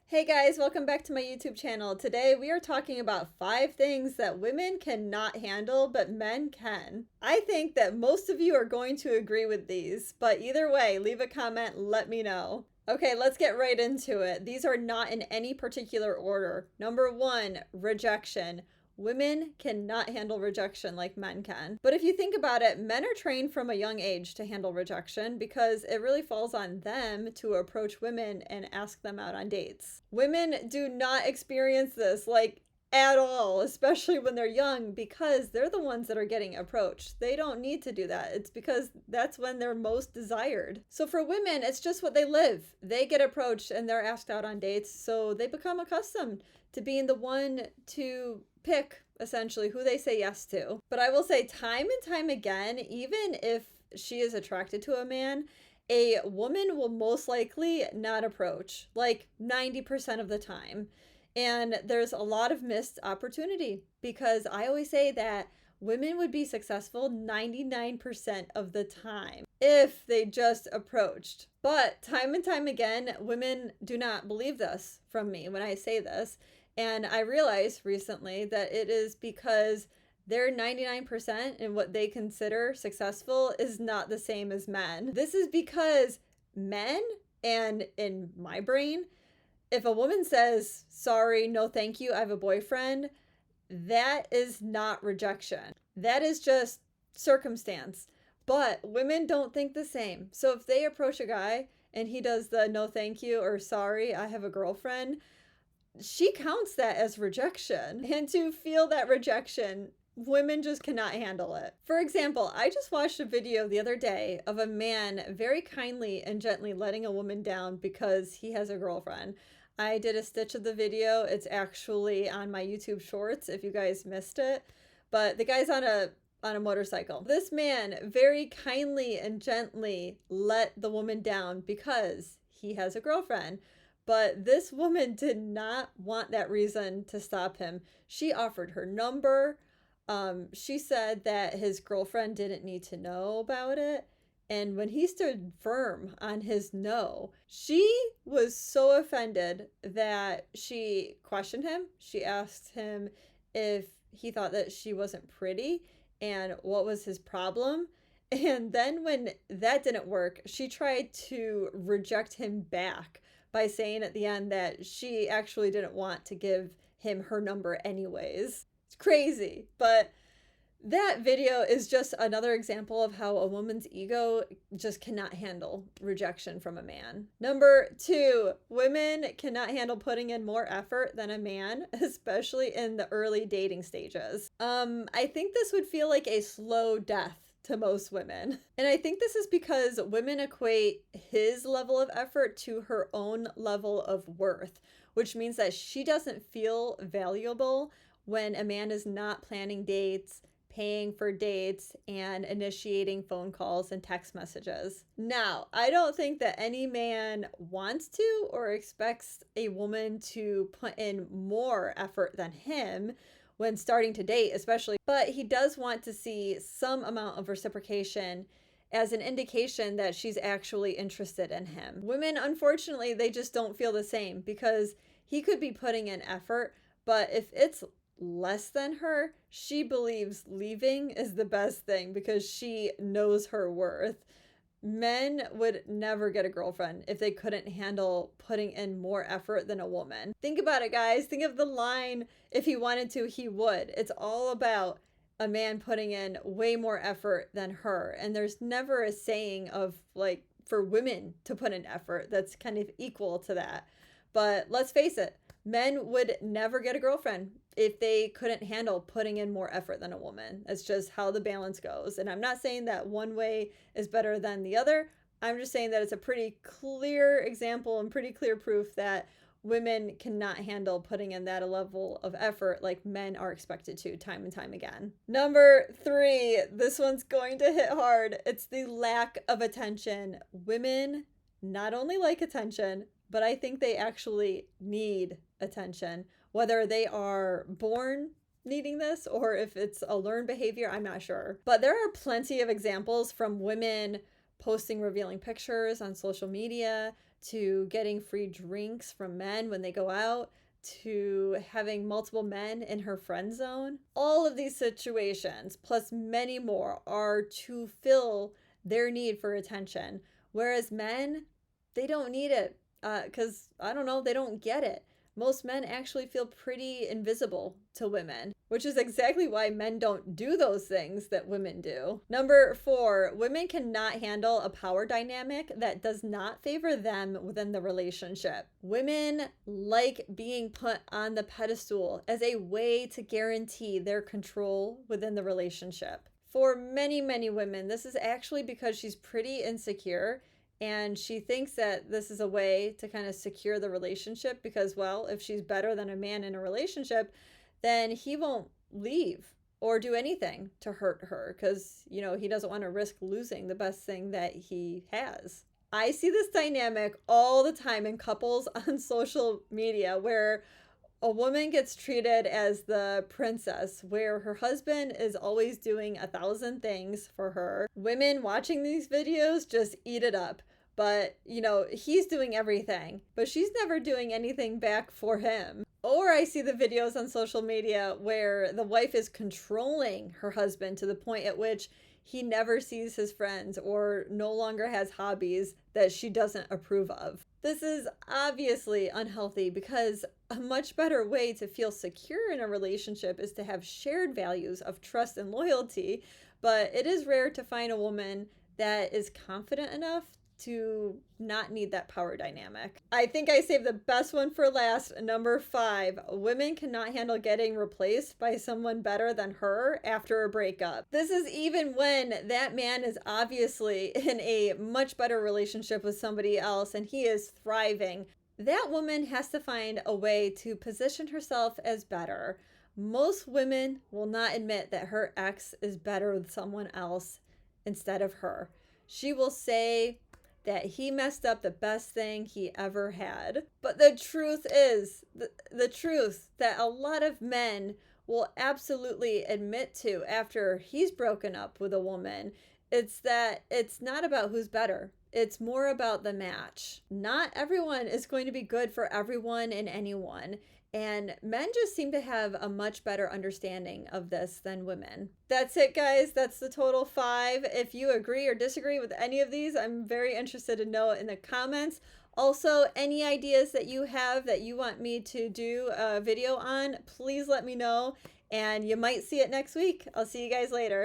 Hey guys, welcome back to my YouTube channel. Today we are talking about 5 things that women cannot handle but men can. I think that most of you are going to agree with these, but either way, leave a comment, let me know. Okay, let's get right into it. These are not in any particular order. Number 1, rejection. Women cannot handle rejection like men can. But if you think about it, men are trained from a young age to handle rejection because it really falls on them to approach women and ask them out on dates. Women do not experience this at all, especially when they're young, because they're the ones that are getting approached. They don't need to do that. It's because that's when they're most desired. So for women, it's just what they live. They get approached and they're asked out on dates, so they become accustomed to being the one to pick essentially who they say yes to. But I will say time and time again, even if she is attracted to a man, a woman will most likely not approach, like 90% of the time. And there's a lot of missed opportunity because I always say that women would be successful 99% of the time if they just approached. But time and time again, women do not believe this from me when I say this. And I realized recently that it is because their 99% in what they consider successful is not the same as men. This is because men, and in my brain, if a woman says, sorry, no thank you, I have a boyfriend, that is not rejection. That is just circumstance. But women don't think the same. So if they approach a guy and he does the no thank you or sorry, I have a girlfriend, she counts that as rejection. And to feel that rejection, women just cannot handle it. For example, I just watched a video the other day of a man very kindly and gently letting a woman down because he has a girlfriend. I did a stitch of the video. It's actually on my YouTube shorts if you guys missed it. But the guy's on a motorcycle. This man very kindly and gently let the woman down because he has a girlfriend. But this woman did not want that reason to stop him. She offered her number. She said that his girlfriend didn't need to know about it. And when he stood firm on his no, she was so offended that she questioned him. She asked him if he thought that she wasn't pretty and what was his problem. And then when that didn't work, she tried to reject him back by saying at the end that she actually didn't want to give him her number anyways. It's crazy, but that video is just another example of how a woman's ego just cannot handle rejection from a man. Number 2, women cannot handle putting in more effort than a man, especially in the early dating stages. I think this would feel like a slow death to most women. And I think this is because women equate his level of effort to her own level of worth, which means that she doesn't feel valuable when a man is not planning dates, paying for dates, and initiating phone calls and text messages. Now, I don't think that any man wants to or expects a woman to put in more effort than him when starting to date, especially, but he does want to see some amount of reciprocation as an indication that she's actually interested in him. Women, unfortunately, they just don't feel the same because he could be putting in effort, but if it's less than her, she believes leaving is the best thing because she knows her worth. Men would never get a girlfriend if they couldn't handle putting in more effort than a woman. Think about it, guys. Think of the line, if he wanted to, he would. It's all about a man putting in way more effort than her. And there's never a saying of for women to put in effort that's kind of equal to that. But let's face it, men would never get a girlfriend if they couldn't handle putting in more effort than a woman. That's just how the balance goes. And I'm not saying that one way is better than the other. I'm just saying that it's a pretty clear example and pretty clear proof that women cannot handle putting in that level of effort like men are expected to time and time again. Number 3, this one's going to hit hard. It's the lack of attention. Women not only like attention, but I think they actually need attention. Whether they are born needing this or if it's a learned behavior, I'm not sure. But there are plenty of examples from women posting revealing pictures on social media, to getting free drinks from men when they go out, to having multiple men in her friend zone. All of these situations, plus many more, are to fill their need for attention. Whereas men, they don't need it because, I don't know, they don't get it. Most men actually feel pretty invisible to women, which is exactly why men don't do those things that women do. Number 4, women cannot handle a power dynamic that does not favor them within the relationship. Women like being put on the pedestal as a way to guarantee their control within the relationship. For many, many women, this is actually because she's pretty insecure and she thinks that this is a way to kind of secure the relationship because, well, if she's better than a man in a relationship, then he won't leave or do anything to hurt her because, he doesn't want to risk losing the best thing that he has. I see this dynamic all the time in couples on social media where a woman gets treated as the princess, where her husband is always doing 1,000 things for her. Women watching these videos just eat it up. But, he's doing everything, but she's never doing anything back for him. Or I see the videos on social media where the wife is controlling her husband to the point at which he never sees his friends or no longer has hobbies that she doesn't approve of. This is obviously unhealthy because a much better way to feel secure in a relationship is to have shared values of trust and loyalty, but it is rare to find a woman that is confident enough to not need that power dynamic. I think I saved the best one for last. Number 5, women cannot handle getting replaced by someone better than her after a breakup. This is even when that man is obviously in a much better relationship with somebody else and he is thriving. That woman has to find a way to position herself as better. Most women will not admit that her ex is better with someone else instead of her. She will say that he messed up the best thing he ever had. But the truth is, the truth that a lot of men will absolutely admit to after he's broken up with a woman, it's that it's not about who's better. It's more about the match. Not everyone is going to be good for everyone and anyone. And men just seem to have a much better understanding of this than women. That's it, guys. That's the total 5. If you agree or disagree with any of these, I'm very interested to know in the comments. Also, any ideas that you have that you want me to do a video on, please let me know. And you might see it next week. I'll see you guys later.